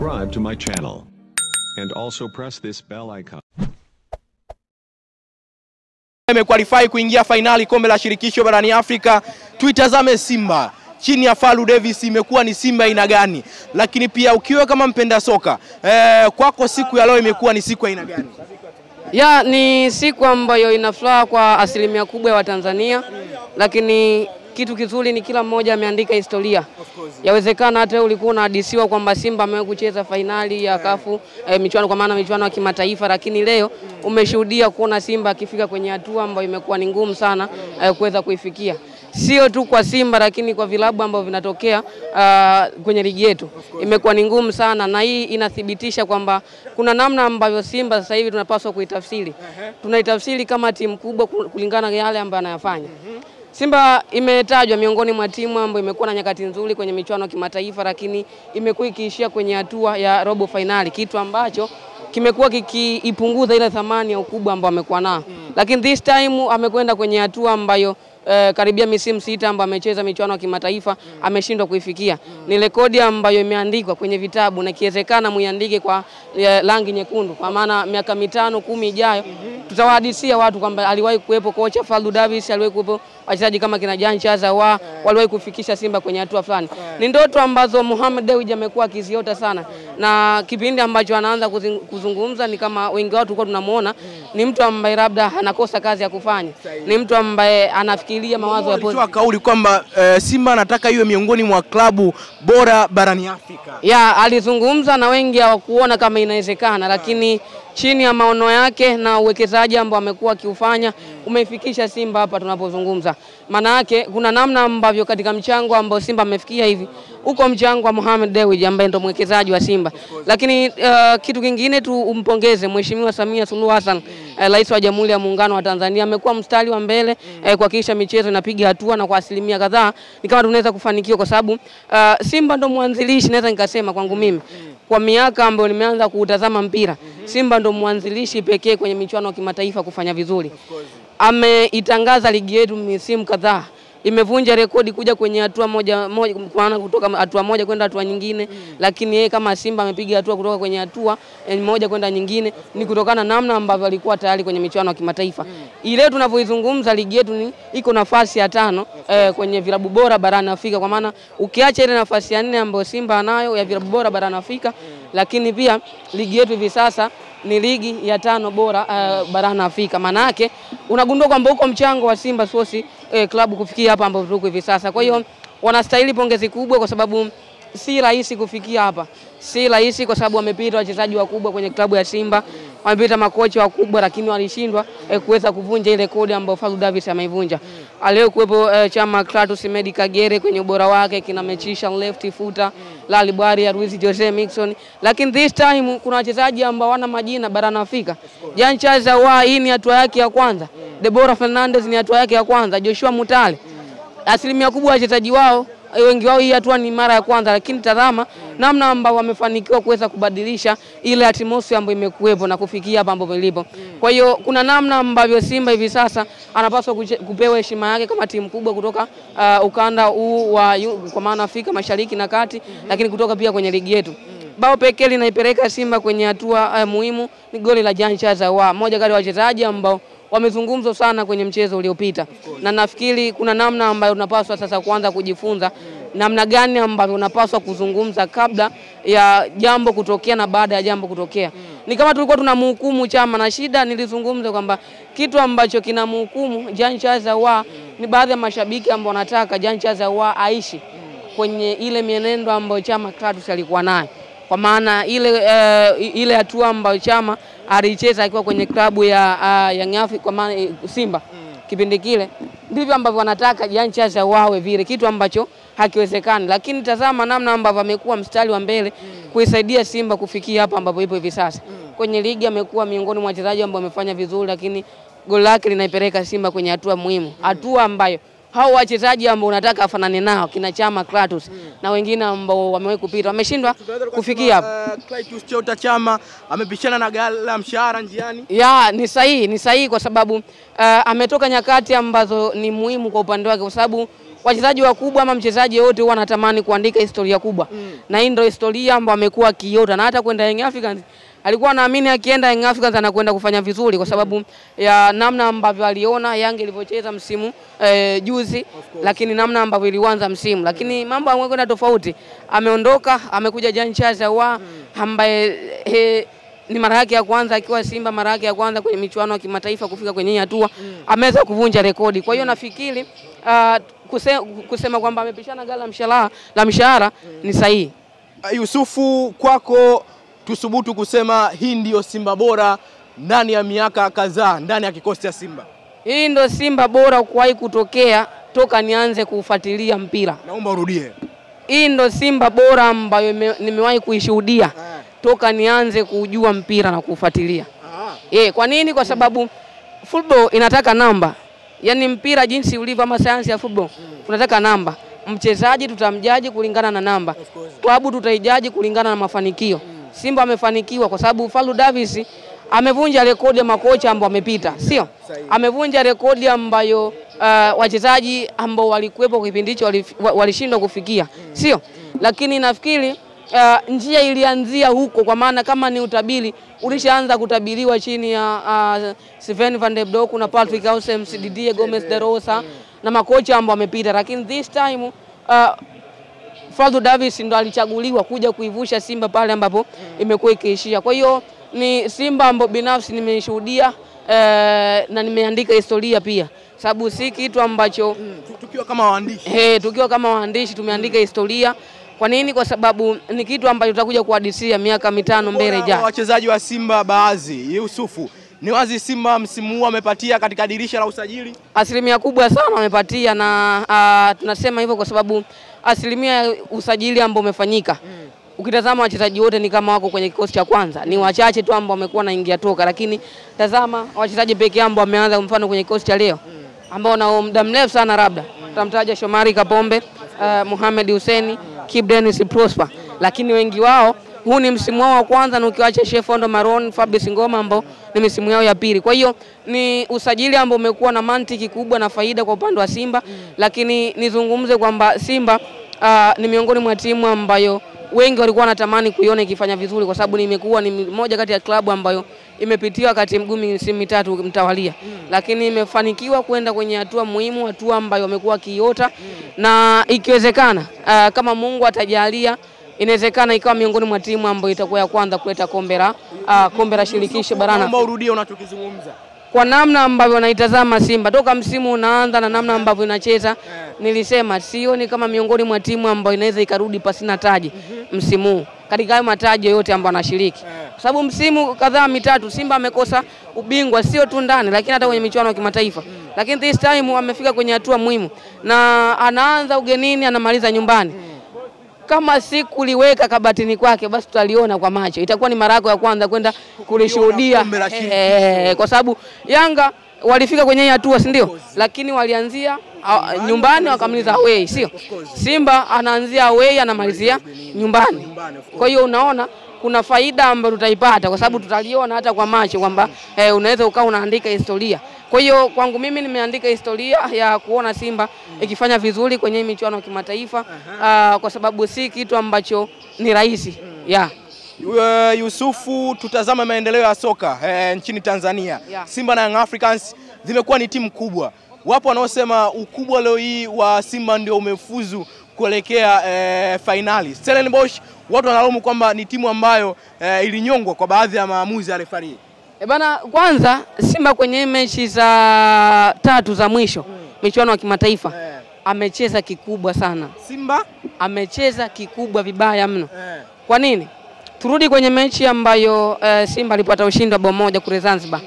subscribe to my channel. And also press this bell icon. Imequalify kuingia finali kombe la shirikisho barani Afrika. Tuitazame Simba chini ya Fadlu Davis imekuwa ni Simba aina gani? Lakini pia ukiwa kama mpenda soka, kwako siku ya leo imekuwa ni siku aina gani? Ya, ni siku ambayo ina furaha kwa asilimia kubwa ya Watanzania, lakini kitu kizuri ni kila mmoja ameandika historia. Yawezekana hata ulikuwa unahadisiwa kwamba Simba amewahi kucheza finali ya kafu michuano, kwa maana michuano ya kimataifa, lakini leo umeshuhudia kuona Simba akifika kwenye hatua ambayo imekuwa ni ngumu sana kuweza kuifikia. Sio tu kwa Simba lakini kwa vilabu ambavyo vinatokea kwenye ligi yetu imekuwa ni ngumu sana, na hii inathibitisha kwamba kuna namna ambavyo Simba sasa hivi tunapaswa kuitafsiri. Tunaitafsiri kama timu kubwa kulingana na yale ambayo anayafanya. Simba imetajwa miongoni mwa timu ambayo imekuwa na nyakati nzuri kwenye michuano ya kimataifa, lakini imekuwa ikiishia kwenye hatua ya robo finali, kitu ambacho kimekuwa kikiipunguza ile thamani ya ukubwa ambao amekuwa nao. Lakini this time amekwenda kwenye hatua ambayo karibia misimu 6 ambayo amecheza michuano ya kimataifa ameshindwa kuifikia. Ni rekodi ambayo imeandikwa kwenye vitabu, na kiwezekana muiandike kwa rangi nyekundu, kwa maana miaka 5-10 ijayo tutawahadisia watu kwamba aliwahi kuwepo kocha Fadlu Davis, aliwahi kuwepo wachezaji kama kina Jean Charles Ahoua, waliwahi kufikisha Simba kwenye hatua fulani. Ni ndoto ambazo Mohamed Dewji amekuwa akiziota sana, na kipindi ambacho anaanza kuzungumza ni kama wengi wao tulikuwa tunamuona ni mtu ambaye labda anakosa kazi ya kufanya. Ni mtu ambaye anafikiria mawazo ya positive. Kauli kwamba Simba anataka iwe miongoni mwa klabu bora barani Afrika. Ya, alizungumza na wengi hawakuona kama inawezekana, lakini chini ya maono yake na uwekezaji ambao amekuwa akiufanya umeifikisha Simba hapa tunapozungumza. Maana yake kuna namna ambavyo katika mchango ambao Simba amefikia hivi uko mchango wa Mohamed Dewji ambaye ndo mwekezaji wa Simba. Lakini kitu kingine tu umpongeze Mheshimiwa Samia Suluhu Hassan, Rais wa Jamhuri ya Muungano wa Tanzania, amekuwa mstari wa mbele kuhakikisha michezo inapiga hatua, na kwa asilimia kadhaa ni kama tunaweza kufanikiwa, kwa sababu Simba ndo mwanzilishi, naweza nikasema kwangu mimi kwa miaka ambayo nimeanza kuutazama mpira, Simba ndo mwanzilishi pekee kwenye michuano ya kimataifa kufanya vizuri. Ameitangaza ligi yetu misimu kadhaa, imevunja rekodi kuja kwenye hatua moja, kwa kutoka hatua moja kwenda hatua nyingine. Lakini yeye kama Simba amepiga hatua kutoka kwenye hatua moja kwenda nyingine, ni kutokana na namna ambavyo alikuwa tayari kwenye michuano ya kimataifa. Ile tunavyoizungumza ligi yetu iko nafasi ya 5 kwenye vilabu bora barani Afrika, kwa maana ukiacha ile nafasi ya 4 ambayo Simba anayo ya vilabu bora barani Afrika, lakini pia ligi yetu hivi sasa ni ligi ya 5 bora barani Afrika. Maana yake unagundua kwamba uko mchango wa Simba Sports klabu kufikia hapa ambapo tuko hivi sasa. Kwa hiyo wanastahili pongezi kubwa, kwa sababu si rahisi kufikia hapa. Si rahisi kwa sababu wamepita wachezaji wakubwa kwenye klabu ya Simba, wamepita makocha wakubwa, lakini walishindwa kuweza kuvunja ile rekodi ambayo Fadlu Davis ameivunja. Leo kuwepo Chama Clatous Medi Kagere kwenye ubora wake, kina Mechisha left footer, Lali Bwari, Ruiz Jose Mixon. Lakini this time kuna wachezaji ambao wana majina barani Afrika. Jean Charles Ahoua, hii ni hatua yake ya kwanza. Deborah Fernandez ni hatua yake ya kwanza. Joshua Mutale, asilimia kubwa wachezaji wao wengi wao hii hatua ni mara ya kwanza, lakini tazama namna ambao wamefanikiwa kuweza kubadilisha ile atmosphere ambayo imekuwepo na kufikia hapa ambapo ilipo. Kwa hiyo kuna namna ambavyo Simba hivi sasa anapaswa kupewa heshima yake kama timu kubwa kutoka ukanda huu wa kwa maana Afrika Mashariki na Kati, lakini kutoka pia kwenye ligi yetu. Bao pekee linaipeleka Simba kwenye hatua muhimu ni goli la Jean Charles Ahoua, mmoja kati ya wachezaji ambao wamezungumzwa sana kwenye mchezo uliopita. Na nafikiri kuna namna ambayo unapaswa sasa kuanza kujifunza namna gani ambayo unapaswa kuzungumza kabla ya jambo kutokea na baada ya jambo kutokea. Ni kama tulikuwa tunamhukumu Chama, na shida nilizungumza kwamba kitu ambacho kinamhukumu Jean Charles Ahoua ni baadhi ya mashabiki ambao wanataka Jean Charles Ahoua aishi kwenye ile mienendo ambayo Chama Clatous alikuwa nayo. Kwa maana ile hatua ambayo Chama alicheza akiwa kwenye klabu ya Young Africa, kwa maana Simba kipindi kile, ndivyo ambavyo wanataka Jean Charles Ahoua awe vile, kitu ambacho hakiwezekani. Lakini tazama namna ambavyo amekuwa mstari wa mbele kuisaidia Simba kufikia hapa ambapo ipo hivi sasa. Kwenye ligi amekuwa miongoni mwa wachezaji ambao wamefanya vizuri, lakini goli lake linaipeleka Simba kwenye hatua muhimu, hatua ambayo hao wachezaji ambao unataka afanane nao kina Chama Clatous na wengine ambao wamewahi kupita wameshindwa kufikia hapa. Clatous Chota Chama amepishana na gala mshahara njiani. Ya, ni sahihi kwa sababu ametoka nyakati ambazo ni muhimu kwa upande wake, kwa sababu wachezaji wakubwa ama mchezaji yote huwa anatamani kuandika historia kubwa. Na hii ndio historia ambayo amekuwa akiota, na hata kwenda Young Africans alikuwa anaamini akienda Young Africans anakwenda kufanya vizuri kwa sababu ya namna ambavyo aliona Yanga ilivyocheza msimu juzi, lakini namna ambavyo ilianza msimu, lakini mambo yamekwenda tofauti. Ameondoka, amekuja Jean Charles Ahoua ambaye ni mara yake ya kwanza akiwa Simba, mara yake ya kwanza kwenye michuano ya kimataifa kufika kwenye hatua, ameweza kuvunja rekodi. Kwa hiyo nafikiri kusema kwamba amepishana gala la mshahara ni sahihi. Yusufu, kwako tusubutu kusema hii ndio Simba bora ndani ya miaka kadhaa ndani ya kikosi cha Simba? Hii ndio Simba bora kuwahi kutokea toka nianze kufuatilia mpira. Naomba urudie. Hii ndio Simba bora ambayo nimewahi kuishuhudia toka nianze kujua mpira na kufuatilia. Kwa nini? Kwa sababu football inataka namba. Yaani mpira jinsi ulivyo ama sayansi ya football unataka namba. Mchezaji tutamjaji kulingana na namba. Klabu tutaijaji kulingana na mafanikio. Simba amefanikiwa kwa sababu Fadlu Davis amevunja rekodi ya makocha ambao wamepita, sio? Amevunja rekodi ambayo wachezaji ambao walikuwepo kipindi hicho walishindwa kufikia, sio? Lakini nafikiri njia ilianzia huko, kwa maana kama ni utabiri ulishaanza kutabiriwa chini ya Sven van der Broek na Patrick Ausems, Didier Gomez de Rosa na makocha ambao wamepita, lakini this time Fadlu Davis ndo alichaguliwa kuja kuivusha Simba pale ambapo imekuwa ikiishia. Kwa hiyo ni Simba ambapo binafsi nimeshuhudia na nimeandika historia pia. Sababu si kitu ambacho tukiwa kama waandishi tumeandika historia. Kwa nini? Kwa sababu ni kitu ambacho tutakuja kuhadithia miaka 5 mbele ijayo. Wachezaji wa Simba baadhi, Yusufu, ni wazi Simba msimu huu amepatia katika dirisha la usajili? Asilimia kubwa sana amepatia, na tunasema hivyo kwa sababu asilimia ya usajili ambao umefanyika, ukitazama wachezaji wote ni kama wako kwenye kikosi cha kwanza. Ni wachache tu ambao wamekuwa naingia toka, lakini tazama wachezaji pekee ambao wameanza mfano kwenye kikosi cha leo ambao na muda mrefu sana, labda tutamtaja Shomari Kapombe, Mohamed Hussein, Kip Dennis Prosper, lakini wengi wao huu ni msimu wao wa kwanza, na ukiacha Shefondo Maron, Fabrice Ngoma ambao ni msimu yao ya pili. Kwa hiyo ni usajili ambao umekuwa na mantiki kubwa na faida kwa upande wa Simba, lakini nizungumze kwamba Simba ni miongoni mwa timu ambayo wengi walikuwa wanatamani kuiona ikifanya vizuri, kwa sababu imekuwa ni moja kati ya klabu ambayo imepitia wakati mgumu misimu mitatu mtawalia, lakini imefanikiwa kwenda kwenye hatua muhimu, hatua ambayo wamekuwa kiota, na ikiwezekana kama Mungu atajalia inawezekana ikawa miongoni mwa timu ambayo itakuwa ya kwanza kuleta kombe la shirikisho barani. Naomba urudie unachokizungumza. Kwa namna ambavyo naitazama Simba toka msimu unaanza na namna ambavyo inacheza, nilisema sioni kama miongoni mwa timu ambayo inaweza ikarudi pasina taji msimu katika hayo mataji yote ambayo anashiriki. Kwa sababu msimu kadhaa mitatu Simba amekosa ubingwa, sio tu ndani lakini hata kwenye michuano ya kimataifa. Lakini this time amefika kwenye hatua muhimu, na anaanza ugenini anamaliza nyumbani. Kama si kuliweka kabatini kwake basi tutaliona kwa macho. Itakuwa ni mara yako ya kwanza kwenda kulishuhudia, kwa sababu Yanga walifika kwenye hatua, si ndio? Lakini walianzia nyumbani wakamaliza away, sio? Simba anaanzia away anamalizia nyumbani. Kwa hiyo unaona kuna faida ambayo tutaipata, kwa sababu tutaliona hata kwa macho kwamba unaweza ukawa unaandika historia. Kwa hiyo kwangu mimi nimeandika historia ya kuona Simba ikifanya vizuri kwenye michuano ya kimataifa, kwa sababu si kitu ambacho ni rahisi. Yusufu, tutazama maendeleo ya soka nchini Tanzania. Simba na Young Africans zimekuwa ni timu kubwa. Wapo wanaosema ukubwa leo hii wa Simba ndio umefuzu kuelekea finali. Stellenbosch watu wanalaumu kwamba ni timu ambayo ilinyongwa kwa baadhi ya maamuzi ya referee. Bana, kwanza Simba kwenye mechi za 3 za mwisho michuano ya kimataifa amecheza kikubwa sana. Simba amecheza kikubwa vibaya mno. Kwa nini? Turudi kwenye mechi ambayo Simba alipata ushindi wa bao moja kule Zanzibar.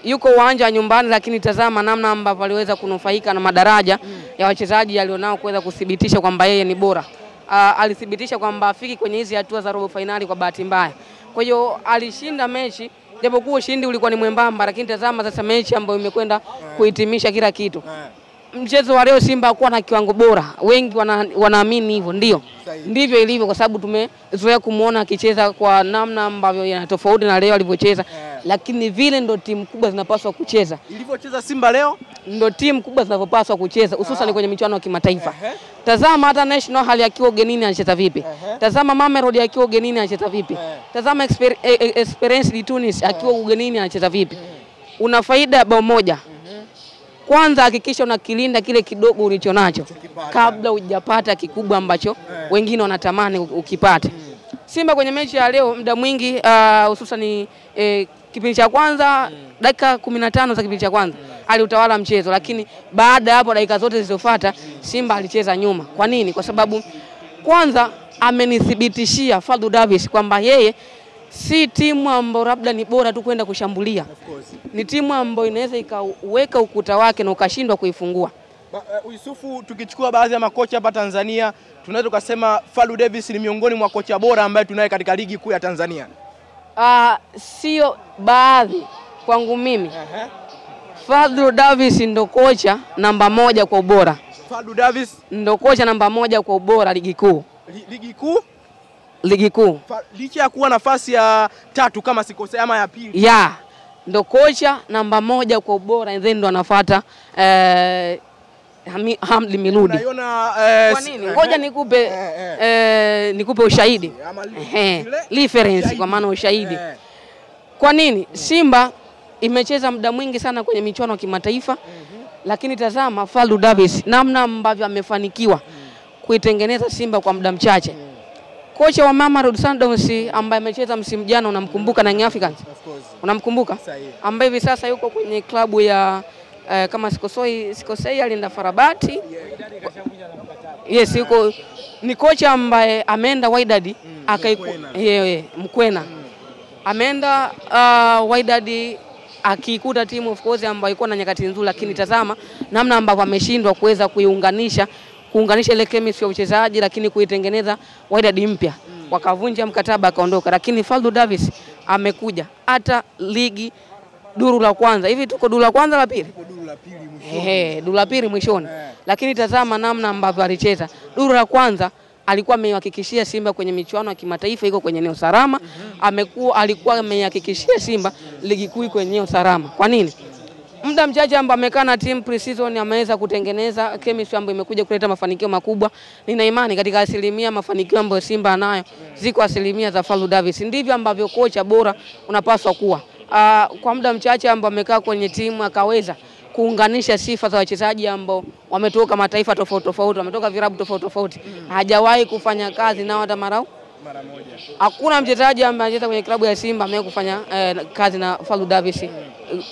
Yuko uwanja nyumbani, lakini tazama namna ambavyo aliweza kunufaika na madaraja ya wachezaji alionao kuweza kudhibitisha kwamba yeye ni bora. Alithibitisha kwamba afiki kwenye hizi hatua za robo finali kwa bahati mbaya. Kwa hiyo alishinda mechi, japokuwa ushindi ulikuwa ni mwembamba, lakini tazama sasa mechi ambayo imekwenda kuhitimisha kila kitu. Mchezo wa leo Simba hakuwa na kiwango bora. Wengi wanaamini hivyo, ndio. Ndivyo ilivyo, kwa sababu tumezoea kumuona akicheza kwa namna ambavyo yana tofauti na leo alivyocheza. lakini vile ndo timu kubwa zinapaswa kucheza. Ilivyocheza Simba leo ndo timu kubwa zinapaswa kucheza, hususan kwenye michuano ya kimataifa. Tazama hata National hali akiwa ugenini anacheza vipi. Tazama Mamelodi akiwa ugenini anacheza vipi. Tazama Esperance de Tunis akiwa ugenini anacheza vipi. Una faida bao moja. Kwanza hakikisha unakilinda kile kidogo ulichonacho kabla hujapata kikubwa ambacho wengine wanatamani ukipata. Simba kwenye mechi ya leo muda mwingi hususan kipindi cha kwanza dakika 15 za kipindi cha kwanza aliutawala mchezo, lakini baada ya hapo dakika zote zilizofuata Simba alicheza nyuma. Kwa nini? Kwa sababu kwanza amenithibitishia Fadlu Davis kwamba yeye si timu ambayo labda ni bora tu kwenda kushambulia. Ni timu ambayo inaweza ikaweka ukuta wake na ukashindwa kuifungua. Yusufu, tukichukua baadhi ya makocha hapa Tanzania, tunaweza kusema Fadlu Davis ni miongoni mwa kocha bora ambaye tunaye katika ligi kuu ya Tanzania. Sio baadhi, kwangu mimi. Fadlu Davis ndo kocha namba 1 kwa ubora. Fadlu Davis ndo kocha namba 1 kwa ubora ligi kuu. Ligi kuu? Ligi kuu. Licha ya kuwa nafasi ya 3 kama sikosea ama ya pili. Ndo kocha namba 1 kwa ubora, and then ndo anafuata Hamdi Miludi. Unaiona kwa nini? Ngoja nikupe ushahidi. Reference kwa maana ushahidi. Kwa nini? Simba imecheza muda mwingi sana kwenye michuano ya kimataifa, lakini tazama Fadlu Davis namna ambavyo amefanikiwa kuitengeneza Simba kwa muda mchache. Kocha wa Mamelodi Sundowns ambaye amecheza msimu jana, unamkumbuka, na Young Africans? Unamkumbuka? Ambaye hivi sasa yuko kwenye klabu ya kama sikosei alienda Farabati. Yes, yuko ni kocha ambaye ameenda Wydad Mkwena. Ameenda Wydad akikuta timu of course ambayo ilikuwa na nyakati nzuri, lakini tazama namna ambavyo ameshindwa kuweza kuunganisha ile chemistry ya uchezaji, lakini kuitengeneza Wydad mpya. Wakavunja mkataba akaondoka, lakini Fadlu Davis amekuja hata ligi duru la kwanza. Hivi tuko duru la kwanza la pili? Duru la pili mwishoni. Lakini tazama namna ambavyo alicheza. Duru la kwanza alikuwa amehakikishia Simba kwenye michuano ya kimataifa iko kwenye eneo salama. Alikuwa amehakikishia Simba ligi kuu kwenye eneo salama. Kwa nini? Muda mchache ambao amekaa na team pre-season ameweza kutengeneza chemistry ambayo imekuja kuleta mafanikio makubwa. Nina imani katika asilimia mafanikio ambayo Simba anayo ziko asilimia za Fadlu Davis. Ndivyo ambavyo kocha bora unapaswa kuwa. Kwa muda mchache ambao amekaa kwenye timu akaweza kuunganisha sifa za wachezaji ambao wametoka mataifa tofauti tofauti, wametoka virabu tofauti tofauti. Hajawahi kufanya kazi nao hata mara moja. Hakuna mchezaji ambaye anacheza kwenye klabu ya Simba amewahi kufanya kazi na Fadlu Davis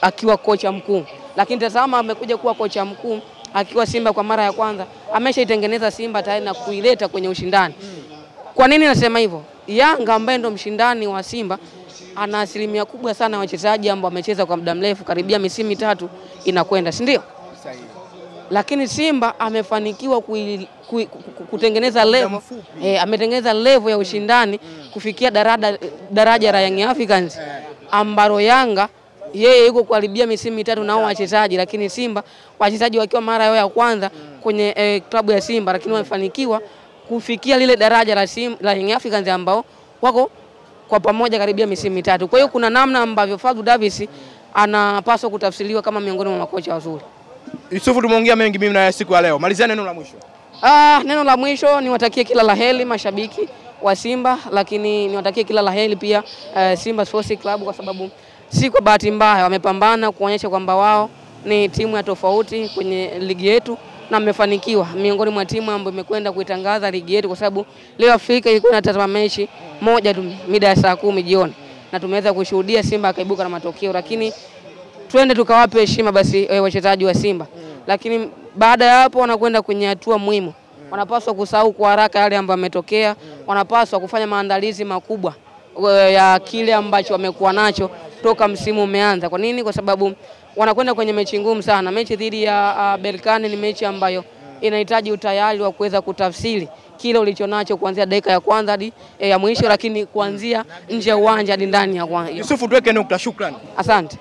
akiwa kocha mkuu. Lakini tazama amekuja kuwa kocha mkuu akiwa Simba kwa mara ya kwanza, ameshaitengeneza Simba tayari na kuileta kwenye ushindani. Kwa nini nasema hivyo? Yanga ambaye ndo mshindani wa Simba ana asilimia kubwa sana wachezaji ambao wamecheza kwa muda mrefu, karibia misimu 3 inakwenda, si ndio? Lakini Simba amefanikiwa kutengeneza level, ametengeneza level ya ushindani kufikia daraja la Young Africans ambalo Yanga yeye yuko karibia misimu 3 nao wachezaji, lakini Simba wachezaji wakiwa mara yao ya kwanza kwenye klabu ya Simba, lakini wamefanikiwa kufikia lile daraja la Young Africans ambao wako kwa pamoja karibia misimu 3. Kwa hiyo kuna namna ambavyo Fadlu Davis anapaswa kutafsiriwa kama miongoni mwa makocha wazuri. Yusufu, tumeongea mengi mimi na siku ya leo. Malizia neno la mwisho. Neno la mwisho niwatakie kila laheri mashabiki wa Simba, lakini niwatakie kila laheri pia Simba Sports Club, kwa sababu si kwa bahati mbaya wamepambana kuonyesha kwamba wao ni timu ya tofauti kwenye ligi yetu na mmefanikiwa miongoni mwa timu ambayo imekwenda kuitangaza ligi yetu, kwa sababu leo Afrika ilikuwa inatazama mechi moja tu mida ya saa 10 jioni na tumeweza kushuhudia Simba akaibuka na matokeo, lakini twende tukawape heshima basi wachezaji wa Simba. Lakini baada ya hapo wanakwenda kwenye hatua muhimu. Wanapaswa kusahau kwa haraka yale ambayo yametokea, wanapaswa kufanya maandalizi makubwa ya kile ambacho wamekuwa nacho toka msimu umeanza. Kwa nini? Kwa sababu wanakwenda kwenye mechi ngumu sana. Mechi dhidi ya Berkane ni mechi ambayo inahitaji utayari wa kuweza kutafsiri kile ulichonacho kuanzia dakika ya kwanza hadi ya mwisho, lakini kuanzia nje ya uwanja hadi ndani ya uwanja. Yusufu, tuweke nukta. Shukrani. Asante.